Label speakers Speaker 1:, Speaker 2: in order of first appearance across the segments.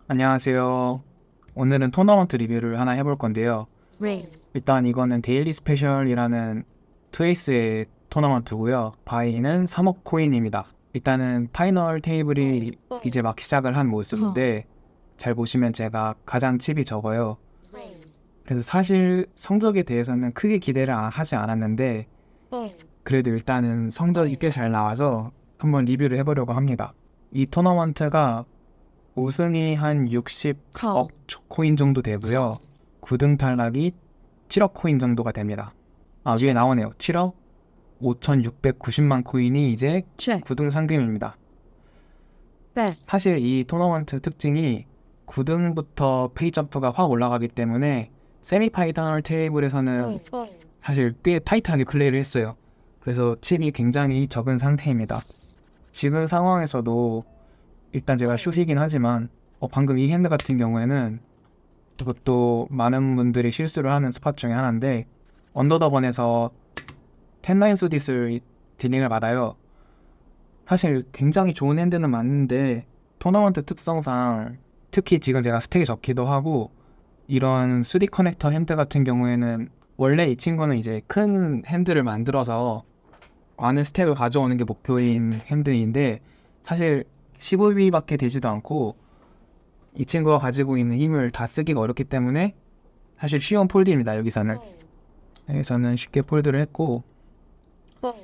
Speaker 1: 안녕하세요. 오늘은 토너먼트 리뷰를 하나 해볼 건데요. 일단 이거는 데일리 스페셜이라는 트웨이스의 토너먼트고요. 바이는 3억 코인입니다. 일단은 파이널 테이블이 이제 막 시작을 한 모습인데 잘 보시면 제가 가장 칩이 적어요. 그래서 사실 성적에 대해서는 크게 기대를 하지 않았는데 그래도 일단은 성적이 꽤 잘 나와서 한번 리뷰를 해보려고 합니다. 이 토너먼트가 우승이 한 60억 코인 정도 되고요. 9등 탈락이 7억 코인 정도가 됩니다. 위에 나오네요. 7억 5,690만 코인이 이제 9등 상금입니다. 사실 이 토너먼트 특징이 9등부터 페이 점프가 확 올라가기 때문에 세미파이널 테이블에서는 사실 꽤 타이트하게 플레이를 했어요. 그래서 칩이 굉장히 적은 상태입니다. 지금 상황에서도 일단 제가 숏이긴 하지만 방금 이 핸드 같은 경우에는 이것도 많은 분들이 실수를 하는 스팟 중에 하나인데 언더더번에서 10-9 수디스 딜링을 받아요. 사실 굉장히 좋은 핸드는 맞는데 토너먼트 특성상 특히 지금 제가 스택이 적기도 하고 이런 수디 커넥터 핸드 같은 경우에는 원래 이 친구는 이제 큰 핸드를 만들어서 많은 스택을 가져오는 게 목표인 핸드인데 사실 15비밖에 되지도 않고 이 친구가 가지고 있는 힘을 다 쓰기가 어렵기 때문에 사실 쉬운 폴드입니다. 여기서는 쉽게 폴드를 했고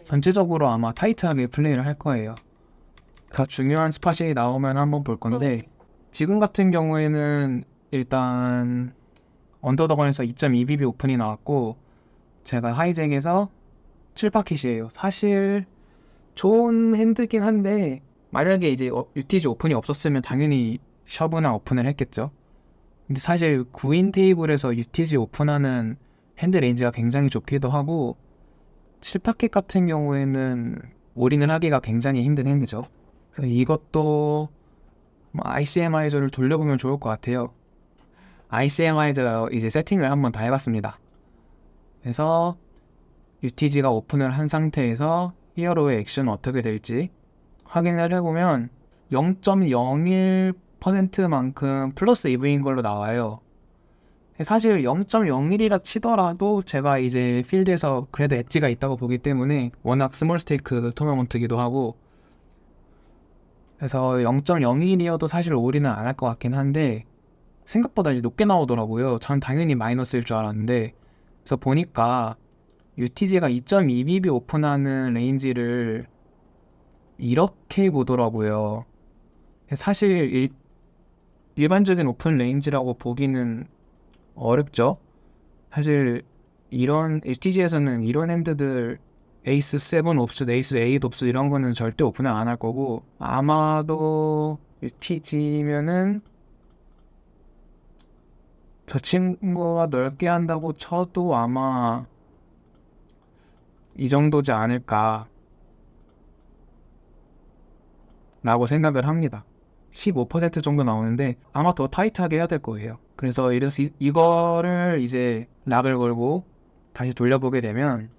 Speaker 1: 전체적으로 아마 타이트하게 플레이를 할 거예요. 더 중요한 스팟이 나오면 한번 볼 건데 지금 같은 경우에는 일단 언더더건에서 2.2BB 오픈이 나왔고 제가 하이잭에서 7파켓이에요. 사실 좋은 핸드긴 한데 만약에 이제 UTG 오픈이 없었으면 당연히 셔브나 오픈을 했겠죠. 근데 사실 9인 테이블에서 UTG 오픈하는 핸드 레인지가 굉장히 좋기도 하고 7파켓 같은 경우에는 올인을 하기가 굉장히 힘든 핸드죠. 그래서 이것도 ICMI저를 돌려보면 좋을 것 같아요. ICMI저 이제 세팅을 한번 다 해봤습니다. 그래서 UTG가 오픈을 한 상태에서 히어로의 액션은 어떻게 될지 확인을 해보면 0.01%만큼 플러스 EV인 걸로 나와요. 사실 0.01이라 치더라도 제가 이제 필드에서 그래도 엣지가 있다고 보기 때문에 워낙 스몰 스테이크 토너먼트기도 하고 그래서 0.01이어도 사실 올인은 안 할 것 같긴 한데 생각보다 이제 높게 나오더라고요. 전 당연히 마이너스일 줄 알았는데 그래서 보니까 UTG가 2.2BB 오픈하는 레인지를 이렇게 보더라고요. 사실 일반적인 오픈 레인지라고 보기는 어렵죠. 사실 이런 HTG에서는 이런 핸드들 에이스 7 옵스, 에이스 8 옵스 이런 거는 절대 오픈을 안 할 거고 아마도 UTG면은 저 친구가 넓게 한다고 쳐도 아마 이 정도지 않을까 라고 생각을 합니다. 15% 정도 나오는데 아마 더 타이트하게 해야 될 거예요. 그래서 이거를 이제 락을 걸고 다시 돌려보게 되면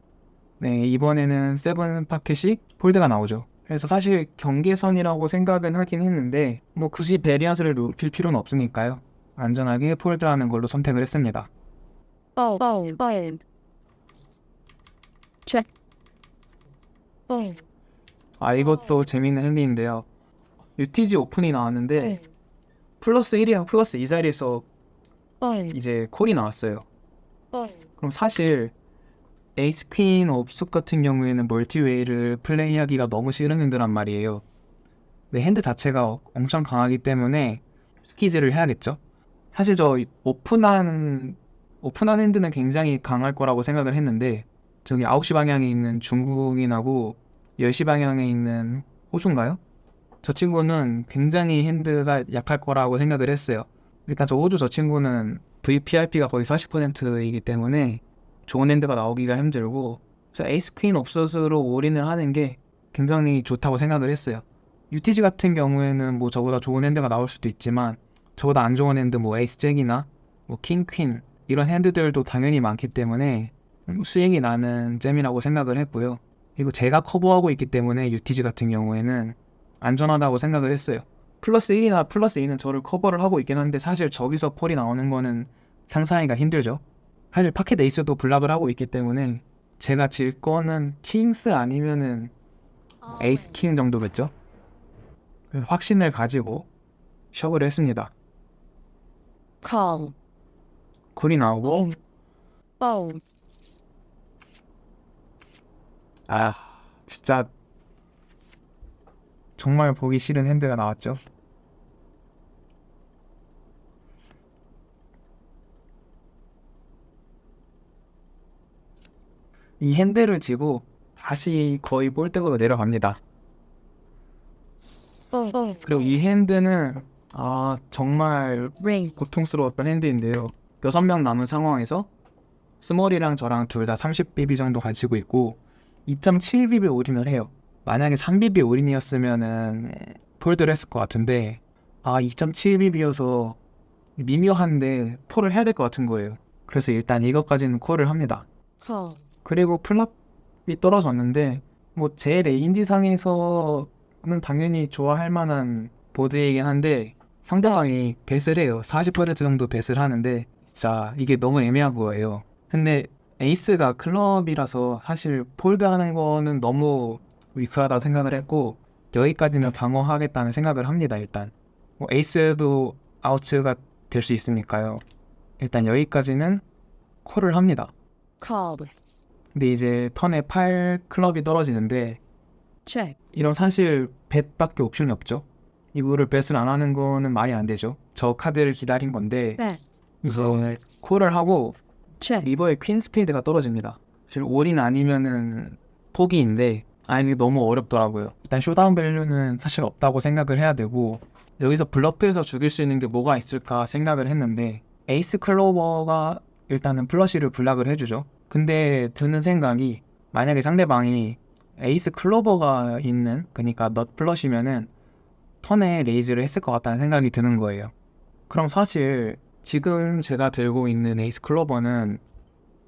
Speaker 1: 네, 이번에는 세븐 파켓이 폴드가 나오죠. 그래서 사실 경계선이라고 생각은 하긴 했는데 뭐 굳이 베리안스를 높일 필요는 없으니까요. 안전하게 폴드하는 걸로 선택을 했습니다. 이것도 재밌는 핸디인데요. UTG 오픈이 나왔는데 플러스 1이랑 플러스 2 자리에서 이제 콜이 나왔어요. 그럼 사실 에이스 퀸 옵숙 같은 경우에는 멀티웨이를 플레이하기가 너무 싫은 핸드란 말이에요. 근데 핸드 자체가 엄청 강하기 때문에 스키즈를 해야겠죠. 사실 저 오픈한 핸드는 굉장히 강할 거라고 생각을 했는데 저기 9시 방향에 있는 중국인하고 10시 방향에 있는 호주인가요? 저 친구는 굉장히 핸드가 약할 거라고 생각을 했어요. 일단 저 호주 저 친구는 VPIP가 거의 40%이기 때문에 좋은 핸드가 나오기가 힘들고 그래서 에이스 퀸 옵서스로 올인을 하는 게 굉장히 좋다고 생각을 했어요. UTG 같은 경우에는 뭐 저보다 좋은 핸드가 나올 수도 있지만 저보다 안 좋은 핸드 뭐 에이스 잭이나 뭐 킹 퀸 이런 핸드들도 당연히 많기 때문에 수익이 나는 잼이라고 생각을 했고요. 그리고 제가 커버하고 있기 때문에 UTG 같은 경우에는 안전하다고 생각을 했어요. 플러스 1이나 플러스 2는 저를 커버를 하고 있긴 한데 사실 저기서 폴이 나오는 거는 상상하기가 힘들죠. 사실 파켓 에이스도 블락을 하고 있기 때문에 제가 질 거는 킹스 아니면은 에이스 킹 정도겠죠. 그래서 확신을 가지고 숍을 했습니다.
Speaker 2: call,
Speaker 1: 쿨이 나오고
Speaker 2: fold,
Speaker 1: 아 진짜 정말 보기 싫은 핸드가 나왔죠. 이 핸드를 지고 다시 거의 볼백으로 내려갑니다.
Speaker 2: fold,
Speaker 1: 그리고 이 핸드는 정말
Speaker 2: ring,
Speaker 1: 고통스러웠던 핸드인데요. 6명 남은 상황에서 스몰이랑 저랑 둘 다 30bp 정도 가지고 있고 2.7bp 올인을 해요. 만약에 3bp 올인이었으면은 폴드를 했을 것 같은데 2.7bp여서 미묘한데 폴을 해야 될 것 같은 거예요. 그래서 일단 이것까지는 콜을 합니다.
Speaker 2: call,
Speaker 1: 그리고 플랍이 떨어졌는데 뭐 제 레인지상에서는 당연히 좋아할 만한 보드이긴 한데 상대방이 뱃을 해요. 40% 정도 뱃을 하는데 진짜 이게 너무 애매한 거예요. 근데 에이스가 클럽이라서 사실 폴드하는 거는 너무 위크하다고 생각을 했고 여기까지는 방어하겠다는 생각을 합니다. 일단 뭐 에이스도 아웃가 될 수 있으니까요. 일단 여기까지는 콜을 합니다.
Speaker 2: call,
Speaker 1: 근데 이제 턴에 8 클럽이 떨어지는데
Speaker 2: check,
Speaker 1: 이런 사실 뱃밖에 옵션이 없죠. 이거를 뱃을 안 하는 거는 말이 안 되죠. 저 카드를 기다린 건데
Speaker 2: bet,
Speaker 1: 이제 콜을 하고
Speaker 2: check,
Speaker 1: 리버에 퀸 스페이드가 떨어집니다. 사실 올인 아니면은 포기인데 이게 너무 어렵더라고요. 일단 쇼다운 밸류는 사실 없다고 생각을 해야 되고 여기서 블러프에서 죽일 수 있는 게 뭐가 있을까 생각을 했는데 에이스 클로버가 일단은 플러시를 블락을 해주죠. 근데 드는 생각이 만약에 상대방이 에이스 클로버가 있는 그러니까 넛 플러시면은 턴에 레이즈를 했을 것 같다는 생각이 드는 거예요. 그럼 사실 지금 제가 들고 있는 에이스 클로버는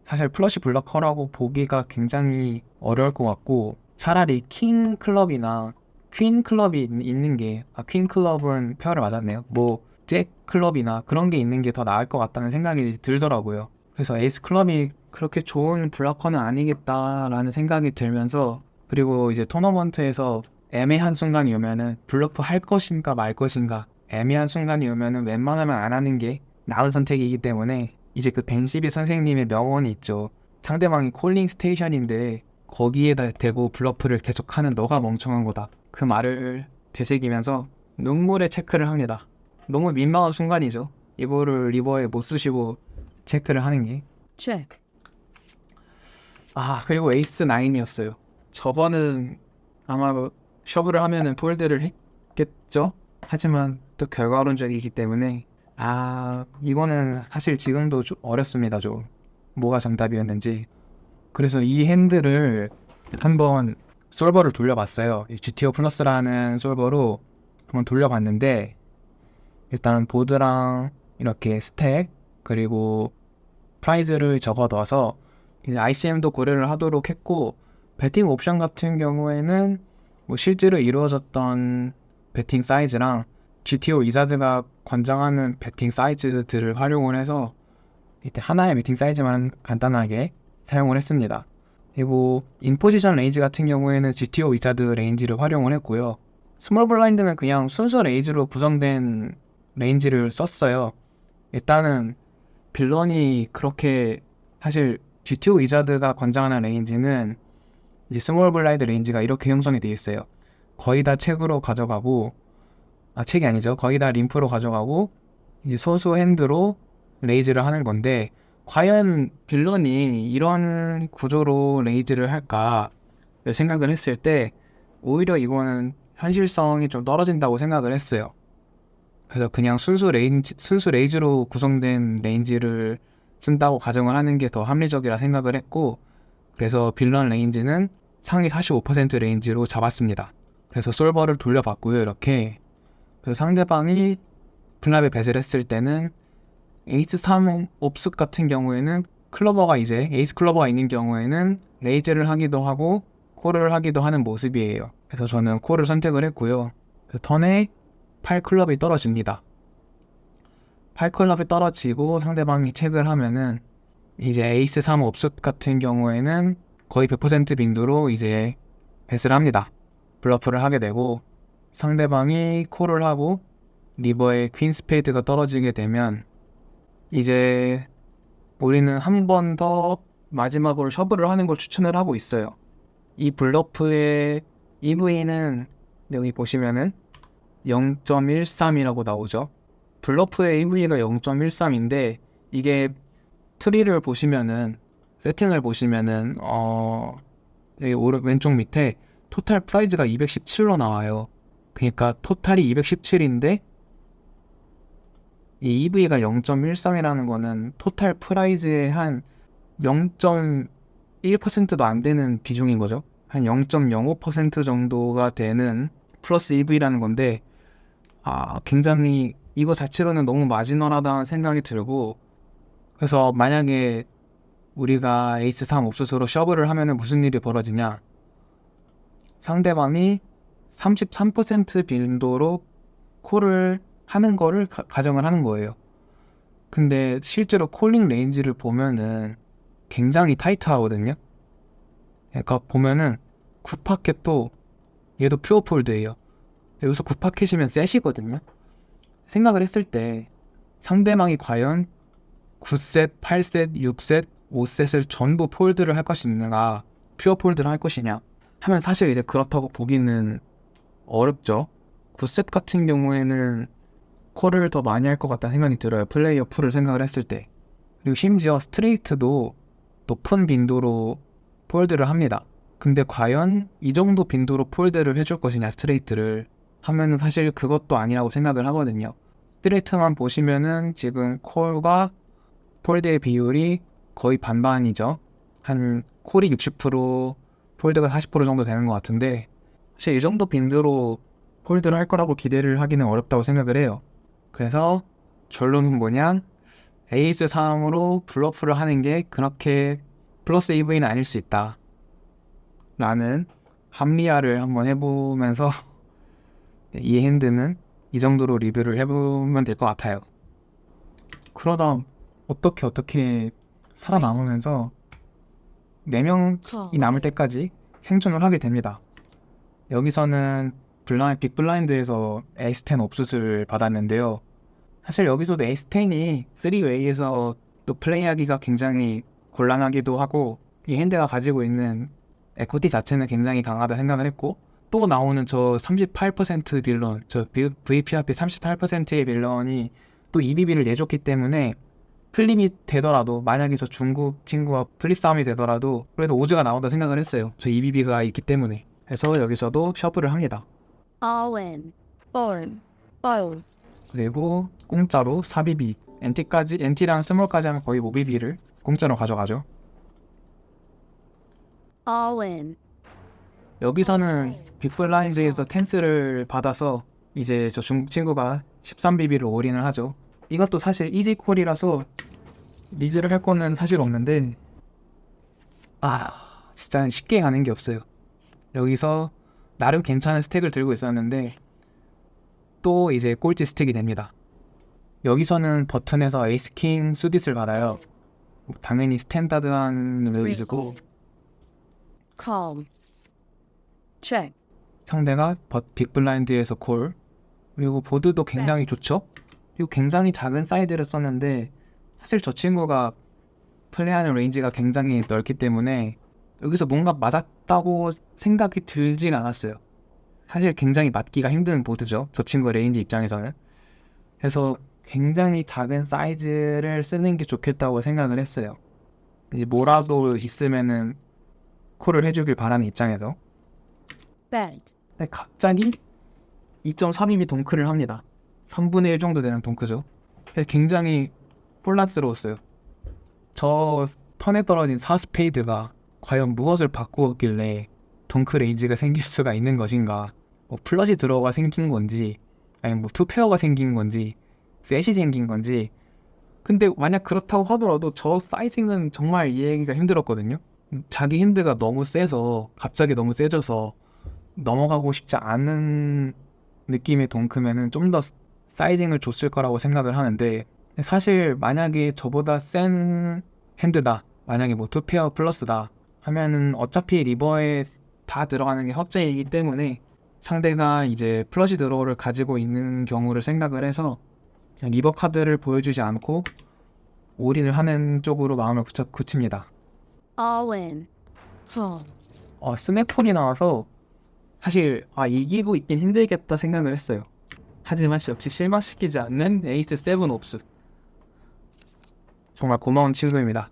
Speaker 1: 사실 플러시 블러커라고 보기가 굉장히 어려울 것 같고 차라리 킹 클럽이나 퀸 클럽이 있는 게 퀸 클럽은 페어를 맞았네요. 뭐 잭 클럽이나 그런 게 있는 게 더 나을 것 같다는 생각이 들더라고요. 그래서 에이스 클럽이 그렇게 좋은 블러커는 아니겠다라는 생각이 들면서 그리고 이제 토너먼트에서 애매한 순간이 오면은 블러프 할 것인가 말 것인가 애매한 순간이 오면은 웬만하면 안 하는 게 나은 선택이기 때문에 이제 그 벤시비 선생님의 명언이 있죠. 상대방이 콜링 스테이션인데 거기에다 대고 블러프를 계속하는 너가 멍청한 거다. 그 말을 되새기면서 눈물의 체크를 합니다. 너무 민망한 순간이죠. 이거를 리버에 못 쓰시고 체크를 하는 게.
Speaker 2: check,
Speaker 1: 그리고 에이스 9이었어요. 저번은 아마 셔브를 하면은 폴드를 했겠죠? 하지만 또 결과론적이기 때문에 이거는 사실 지금도 좀 어렵습니다. 좀 뭐가 정답이었는지. 그래서 이 핸들을 한번 솔버를 돌려봤어요. 이 GTO 플러스라는 솔버로 한번 돌려봤는데 일단 보드랑 이렇게 스택 그리고 프라이즈를 적어둬서 이제 ICM도 고려를 하도록 했고 베팅 옵션 같은 경우에는 뭐 실제로 이루어졌던 베팅 사이즈랑 GTO 이사드가 관장하는 베팅 사이즈들을 활용을 해서 이때 하나의 베팅 사이즈만 간단하게 사용을 했습니다. 그리고 인포지션 레인지 같은 경우에는 GTO 위자드 레인지를 활용을 했고요. 스몰 블라인드는 그냥 순수 레인지로 구성된 레인지를 썼어요. 일단은 빌런이 그렇게 사실 GTO 위자드가 권장하는 레인지는 이제 스몰 블라인드 레인지가 이렇게 형성이 되어 있어요. 거의 다 책으로 가져가고 책이 아니죠. 거의 다 림프로 가져가고 이제 소수 핸드로 레이즈를 하는 건데 과연 빌런이 이런 구조로 레이즈를 할까 생각을 했을 때 오히려 이거는 현실성이 좀 떨어진다고 생각을 했어요. 그래서 그냥 순수 레이즈로 구성된 레인지를 쓴다고 가정을 하는 게 더 합리적이라 생각을 했고 그래서 빌런 레인지는 상위 45% 레인지로 잡았습니다. 그래서 솔버를 돌려봤고요. 이렇게 그래서 상대방이 플랍에 뱃을 했을 때는 에이스 3 옵스 같은 경우에는 클로버가 이제 에이스 클로버가 있는 경우에는 레이즈를 하기도 하고 콜을 하기도 하는 모습이에요. 그래서 저는 콜을 선택을 했고요. 그래서 턴에 8클럽이 떨어집니다. 8클럽이 떨어지고 상대방이 체크를 하면은 이제 에이스 3 옵숫 같은 경우에는 거의 100% 빈도로 이제 배스를 합니다. 블러프를 하게 되고 상대방이 콜을 하고 리버에 퀸 스페이드가 떨어지게 되면 이제 우리는 한 번 더 마지막으로 셔블을 하는 걸 추천을 하고 있어요. 이 블러프의 EV는 여기 보시면은 0.13이라고 나오죠. 블러프의 EV가 0.13인데 이게 트리를 보시면은 세팅을 보시면은 여기 왼쪽 밑에 토탈 프라이즈가 217로 나와요. 그러니까 토탈이 217인데 이 EV가 0.13이라는 거는 토탈 프라이즈의 한 0.1%도 안 되는 비중인 거죠. 한 0.05% 정도가 되는 플러스 EV라는 건데 굉장히 이거 자체로는 너무 마지널하다는 생각이 들고 그래서 만약에 우리가 에이스 3 옵수스로 셔블을 하면은 무슨 일이 벌어지냐 상대방이 33% 빈도로 콜을 하는 거를 가정을 하는 거예요. 근데 실제로 콜링 레인지를 보면은 굉장히 타이트하거든요. 그러니까 보면은 9파켓도 얘도 퓨어 폴드예요. 여기서 9파켓이면 셋이거든요. 생각을 했을 때 상대방이 과연 9셋, 8셋, 6셋, 5셋을 전부 폴드를 할 것인가 퓨어 폴드를 할 것이냐 하면 사실 이제 그렇다고 보기는 어렵죠. 9셋 같은 경우에는 콜을 더 많이 할 것 같다는 생각이 들어요. 플레이어 풀을 생각을 했을 때. 그리고 심지어 스트레이트도 높은 빈도로 폴드를 합니다. 근데 과연 이 정도 빈도로 폴드를 해줄 것이냐 스트레이트를 하면은 사실 그것도 아니라고 생각을 하거든요. 스트레이트만 보시면은 지금 콜과 폴드의 비율이 거의 반반이죠. 한 콜이 60%, 폴드가 40% 정도 되는 것 같은데 사실 이 정도 빈도로 폴드를 할 거라고 기대를 하기는 어렵다고 생각을 해요. 그래서 결론은 뭐냐? 에이스 3으로 블러프를 하는 게 그렇게 플러스 EV는 아닐 수 있다 라는 합리화를 한번 해보면서 이 핸드는 이 정도로 리뷰를 해보면 될 것 같아요. 그러다 어떻게 살아남으면서 4명이 남을 때까지 생존을 하게 됩니다. 여기서는 빅블라인드에서 에이스10 옵숫을 받았는데요. 사실 여기서도 에이스10이 3웨이에서 또 플레이하기가 굉장히 곤란하기도 하고 이 핸드가 가지고 있는 에코티 자체는 굉장히 강하다 생각을 했고 또 나오는 저 38% 빌런, 저 VPRP 38%의 빌런이 또 EBB를 내줬기 때문에 플립이 되더라도 만약에 저 중국 친구와 플립 싸움이 되더라도 그래도 오즈가 나온다 생각을 했어요. 저 EBB가 있기 때문에. 그래서 여기서도 셔플을 합니다.
Speaker 2: All in. Born. Bold.
Speaker 1: 그리고 공짜로 4BB NT랑 스몰까지 하면 거의 5BB를 공짜로 가져가죠.
Speaker 2: All in.
Speaker 1: 여기서는 빅블라인드에서 텐스를 받아서 이제 저 중국 친구가 13BB를 올인을 하죠. 이것도 사실 이지콜이라서 리드를 할 거는 사실 없는데 진짜 쉽게 가는 게 없어요. 여기서 나름 괜찮은 스택을 들고 있었는데 또 이제 꼴찌 스택이 됩니다. 여기서는 버튼에서 에이스킹 수딧을 받아요. 당연히 스탠다드한 레이즈고
Speaker 2: Calm. Check.
Speaker 1: 상대가 빅블라인드에서 콜 그리고 보드도 굉장히 좋죠. 그리고 굉장히 작은 사이드를 썼는데 사실 저 친구가 플레이하는 레인지가 굉장히 넓기 때문에 여기서 뭔가 맞았다고 생각이 들진 않았어요. 사실 굉장히 맞기가 힘든 보드죠. 저 친구의 레인지 입장에서는. 그래서 굉장히 작은 사이즈를 쓰는 게 좋겠다고 생각을 했어요. 이제 뭐라도 있으면은 콜을 해주길 바라는 입장에서.
Speaker 2: Bed.
Speaker 1: 근데 갑자기 2.3mm 동크를 합니다. 3분의 1 정도 되는 동크죠. 굉장히 혼란스러웠어요. 저 턴에 떨어진 4스페이드가 과연 무엇을 바꾸었길래 덩크 레인지가 생길 수가 있는 것인가. 뭐 플러시 드로우가 생긴 건지 아니면 뭐 투페어가 생긴 건지 셋이 생긴 건지. 근데 만약 그렇다고 하더라도 저 사이징은 정말 이해하기가 힘들었거든요. 자기 핸드가 너무 세서 갑자기 너무 세져서 넘어가고 싶지 않은 느낌의 동크면은 좀 더 사이징을 줬을 거라고 생각을 하는데, 사실 만약에 저보다 센 핸드다, 만약에 뭐 투페어 플러스다 하면은 어차피 리버에 다 들어가는 게 확정이기 때문에 상대가 이제 플러시 드로우를 가지고 있는 경우를 생각을 해서 그냥 리버 카드를 보여주지 않고 올인을 하는 쪽으로 마음을 굳힙니다.
Speaker 2: All in. Call.
Speaker 1: 스낵폴이 나와서 사실 이기고 있긴 힘들겠다 생각을 했어요. 하지만 역시 실망시키지 않는 에이스 7 옵스. 정말 고마운 친구입니다.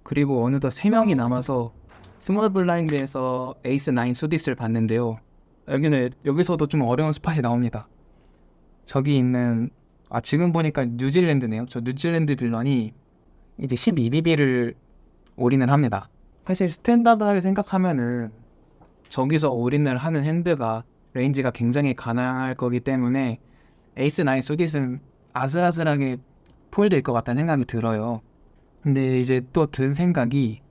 Speaker 1: 그리고 어느덧 3명이 남아서 스몰 블라인드에서 에이스 9 수디스를 봤는데요. 여기서도 좀 어려운 스팟이 나옵니다. 저기 있는 지금 보니까 뉴질랜드네요. 저 뉴질랜드 빌런이 이제 12BB를 올인을 합니다. 사실 스탠다드하게 생각하면은 저기서 올인을 하는 핸드가 레인지가 굉장히 가난할 거기 때문에 에이스 9 수디스는 아슬아슬하게 폴드일 것 같다는 생각이 들어요. 근데 이제 또 든 생각이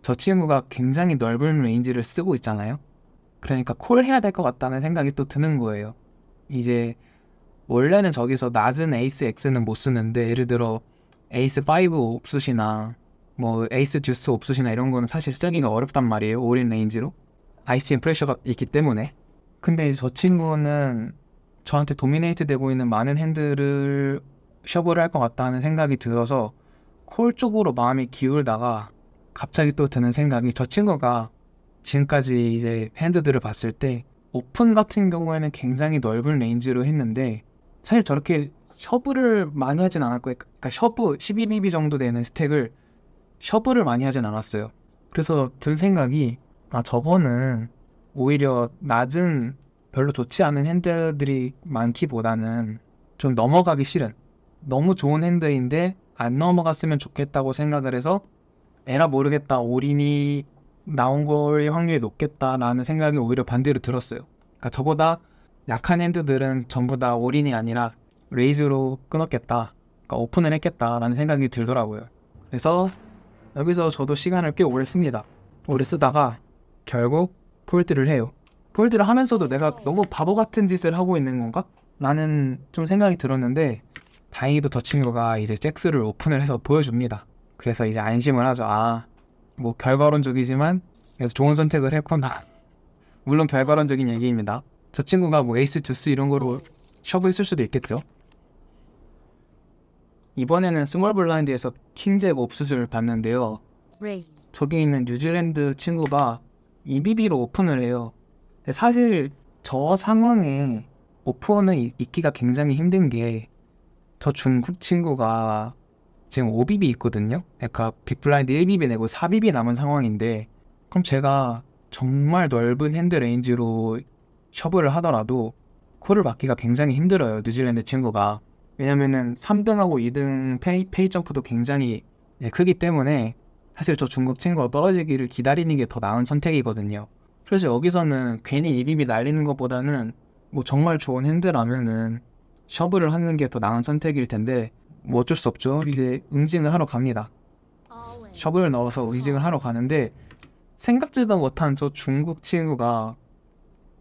Speaker 1: 저 친구가 굉장히 넓은 레인지를 쓰고 있잖아요. 그러니까 콜 해야 될 것 같다는 생각이 또 드는 거예요. 이제 원래는 저기서 낮은 에이스 X는 못 쓰는데 예를 들어 에이스 5 옵수시나 뭐 에이스 듀스 옵수시나 이런 거는 사실 쓰기가 어렵단 말이에요. 올인 레인지로 아이스인 프레셔가 있기 때문에. 근데 저 친구는 저한테 도미네이트 되고 있는 많은 핸들을 셔브를 할 것 같다는 생각이 들어서 콜 쪽으로 마음이 기울다가 갑자기 또 드는 생각이, 저 친구가 지금까지 이제 핸드들을 봤을 때 오픈 같은 경우에는 굉장히 넓은 레인지로 했는데 사실 저렇게 셔브를 많이 하진 않았고, 그러니까 셔브 12BB 정도 되는 스택을 셔브를 많이 하진 않았어요. 그래서 든 생각이 저거는 오히려 낮은 별로 좋지 않은 핸드들이 많기보다는 좀 넘어가기 싫은, 너무 좋은 핸드인데 안 넘어갔으면 좋겠다고 생각을 해서 에라 모르겠다 올인이 나온 거의 확률이 높겠다라는 생각이 오히려 반대로 들었어요. 그러니까 저보다 약한 핸드들은 전부 다 올인이 아니라 레이즈로 끊었겠다, 그러니까 오픈을 했겠다라는 생각이 들더라고요. 그래서 여기서 저도 시간을 꽤 오래 씁니다. 오래 쓰다가 결국 폴드를 해요. 폴드를 하면서도 내가 너무 바보 같은 짓을 하고 있는 건가? 라는 좀 생각이 들었는데 다행히도 저 친구가 이제 잭스를 오픈을 해서 보여줍니다. 그래서 이제 안심을 하죠. 뭐 결과론적이지만 그래서 좋은 선택을 했구나. 물론 결과론적인 얘기입니다. 저 친구가 뭐 에이스 주스 이런 거로 셔브했을 수도 있겠죠. 이번에는 스몰 블라인드에서 킹잭 옵수스를 봤는데요.
Speaker 2: Raise.
Speaker 1: 저기 있는 뉴질랜드 친구가 EBB로 오픈을 해요. 근데 사실 저 상황에 오픈은 있기가 굉장히 힘든 게, 저 중국 친구가 지금 5BB 있거든요. 그러니까 빅블라인드 1BB 내고 4BB 남은 상황인데, 그럼 제가 정말 넓은 핸드 레인지로 셔브를 하더라도 콜을 받기가 굉장히 힘들어요, 뉴질랜드 친구가. 왜냐면은 3등하고 2등 페이 점프도 굉장히 크기 때문에 사실 저 중국 친구가 떨어지기를 기다리는 게 더 나은 선택이거든요. 그래서 여기서는 괜히 EBB 날리는 것보다는 뭐 정말 좋은 핸드라면은 셔브를 하는 게 더 나은 선택일 텐데, 뭐 어쩔 수 없죠. 이제 응징을 하러 갑니다.
Speaker 2: All in.
Speaker 1: 셔브를 넣어서 응징을 하러 가는데 생각지도 못한 저 중국 친구가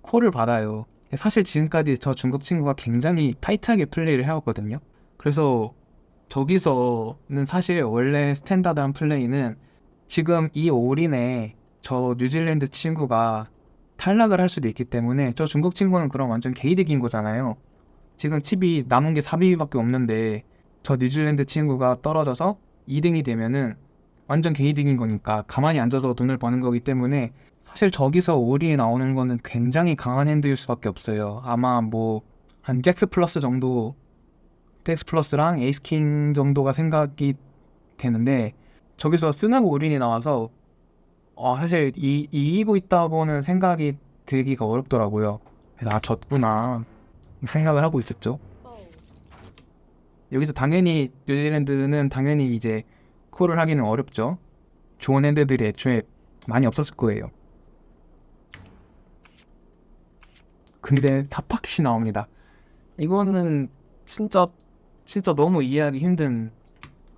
Speaker 1: 콜을 받아요. 사실 지금까지 저 중국 친구가 굉장히 타이트하게 플레이를 해왔거든요. 그래서 저기서는 사실 원래 스탠다드한 플레이는 지금 이 올인에 저 뉴질랜드 친구가 탈락을 할 수도 있기 때문에 저 중국 친구는 그럼 완전 개이득인 거잖아요. 지금 칩이 남은 게 4비비밖에 없는데 저 뉴질랜드 친구가 떨어져서 2등이 되면은 완전 개이득인 거니까 가만히 앉아서 돈을 버는 거기 때문에 사실 저기서 올인이 나오는 거는 굉장히 강한 핸드일 수밖에 없어요. 아마 뭐 한 잭스 플러스 정도, 잭스 플러스랑 에이스킹 정도가 생각이 되는데 저기서 쓰나고 올인이 나와서 사실 이기고 있다고는 생각이 들기가 어렵더라고요. 그래서 졌구나 생각을 하고 있었죠. 여기서 당연히 뉴질랜드는 당연히 이제 콜을 하기는 어렵죠. 좋은 핸드들이 애초에 많이 없었을 거예요. 근데 탑파켓이 나옵니다. 이거는 진짜 너무 이해하기 힘든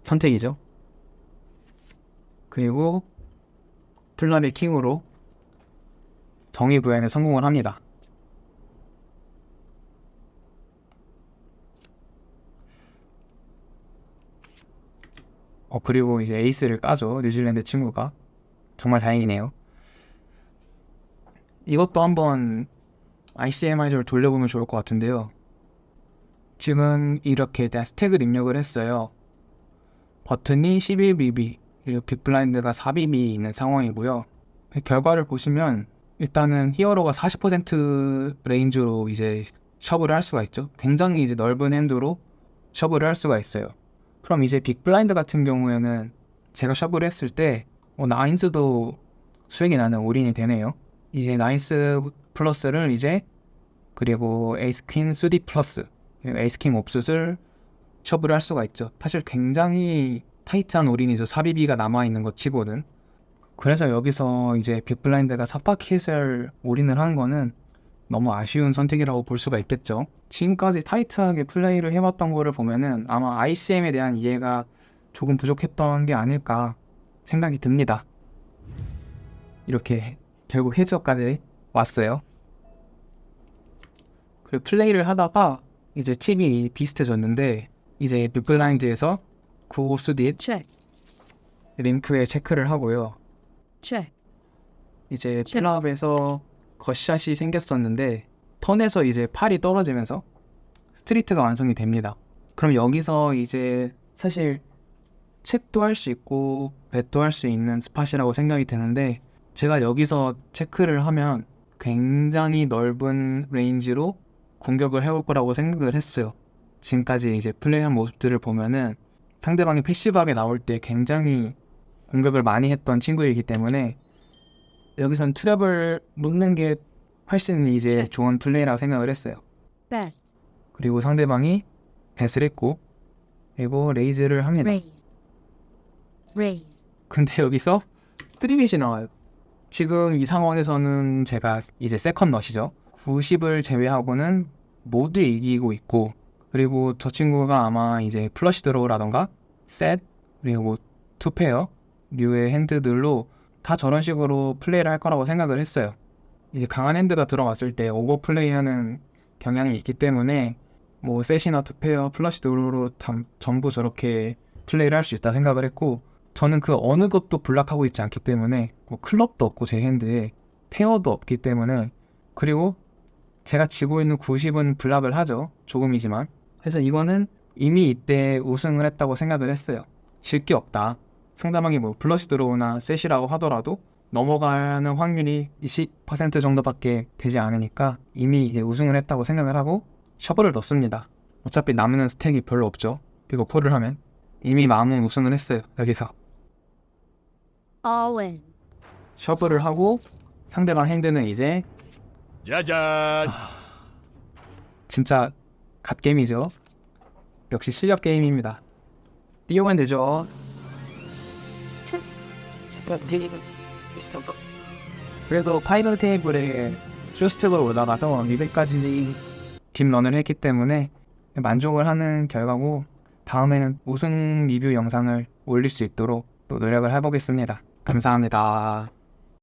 Speaker 1: 선택이죠. 그리고 플라비 킹으로 정의 구현에 성공을 합니다. 그리고 이제 에이스를 까죠. 뉴질랜드 친구가. 정말 다행이네요. 이것도 한번 ICMI를 돌려보면 좋을 것 같은데요. 지금 이렇게 일단 스택을 입력을 했어요. 버튼이 11BB, 그리고 빅블라인드가 4BB 있는 상황이고요. 결과를 보시면 일단은 히어로가 40% 레인지로 이제 셔브를 할 수가 있죠. 굉장히 이제 넓은 핸드로 셔브를 할 수가 있어요. 그럼 이제 빅블라인드 같은 경우에는 제가 셔브를 했을 때 나인스도 수익이 나는 올인이 되네요. 이제 나인스 플러스를 이제 그리고 에이스퀸 수디 플러스 그리고 에이스킹 옵숫을 셔브를 할 수가 있죠. 사실 굉장히 타이트한 올인이죠. 4BB가 남아있는 것 치고는. 그래서 여기서 이제 빅블라인드가 삿바퀴을 올인을 한 거는 너무 아쉬운 선택이라고 볼 수가 있겠죠. 지금까지 타이트하게 플레이를 해봤던 거를 보면은 아마 ICM에 대한 이해가 조금 부족했던 게 아닐까 생각이 듭니다. 이렇게 결국 해저까지 왔어요. 그리고 플레이를 하다가 이제 칩이 비슷해졌는데 이제 빅블라인드에서 구호수딧
Speaker 2: check,
Speaker 1: 링크에 체크를 하고요.
Speaker 2: check,
Speaker 1: 이제 필랍에서 겉샷이 생겼었는데 턴에서 이제 팔이 떨어지면서 스트리트가 완성이 됩니다. 그럼 여기서 이제 사실 체크도 할 수 있고 벳도 할 수 있는 스팟이라고 생각이 드는데 제가 여기서 체크를 하면 굉장히 넓은 레인지로 공격을 해올 거라고 생각을 했어요. 지금까지 이제 플레이한 모습들을 보면은 상대방이 패시브하게 나올 때 굉장히 공격을 많이 했던 친구이기 때문에 여기선 트랩을 놓는 게 훨씬 이제 좋은 플레이라고 생각을 했어요.
Speaker 2: bet,
Speaker 1: 그리고 상대방이 뱃을 했고 그리고 레이즈를 합니다.
Speaker 2: raise, raise,
Speaker 1: 근데 여기서 3빗이 나와요. 지금 이 상황에서는 제가 이제 세컨 넛이죠. 90을 제외하고는 모두 이기고 있고 그리고 저 친구가 아마 이제 플러시 드로우라던가 셋 그리고 뭐 투페어 류의 핸드들로 다 저런 식으로 플레이를 할 거라고 생각을 했어요. 이제 강한 핸드가 들어갔을 때 오버 플레이하는 경향이 있기 때문에 뭐 셋이나 투페어 플러시 드로우로 전부 저렇게 플레이를 할 수 있다 생각을 했고 저는 그 어느 것도 블락하고 있지 않기 때문에 뭐 클럽도 없고 제 핸드에 페어도 없기 때문에 그리고 제가 지고 있는 90은 블락을 하죠. 조금이지만. 그래서 이거는 이미 이때 우승을 했다고 생각을 했어요. 질 게 없다. 상대방이 뭐 플러시 드로우나 셋이라고 하더라도 넘어가는 확률이 20% 정도밖에 되지 않으니까 이미 이제 우승을 했다고 생각을 하고 셔블을 넣습니다. 어차피 남는 스택이 별로 없죠. 그리고 콜을 하면 이미 마음은 우승을 했어요. 여기서
Speaker 2: all in,
Speaker 1: 셔블을 하고 상대방 핸드는 이제
Speaker 3: 짜잔.
Speaker 1: 진짜 갓게임이죠. 역시 실력 게임입니다. 띄우면 되죠. 그래도 파이널 테이블에 쇼스텝으로 올라가서 200까지 딥런을 했기 때문에 만족을 하는 결과고 다음에는 우승 리뷰 영상을 올릴 수 있도록 또 노력을 해보겠습니다. 감사합니다.